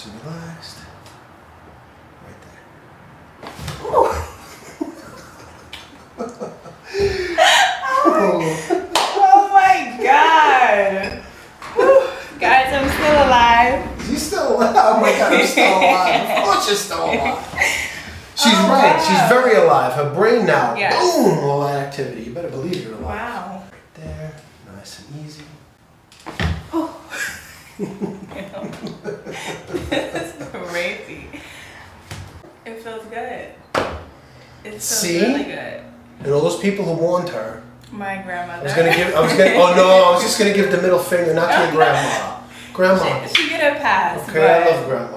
Nice and relaxed. Right there. Oh my God. Guys, I'm still alive. She's still alive. Oh my God, I'm still alive. Of course she's still alive. She's right. Wow. She's very alive. Her brain now, Yes. boom, all that activity. You better believe you're alive. Wow. Right there, nice and easy. Oh. This is crazy. It feels good. It feels See? really good. And all those people who warned her. My grandmother. I was gonna, oh no, I was just gonna give the middle finger, not to your grandma. Grandma. She get a pass. Okay, but I love grandma.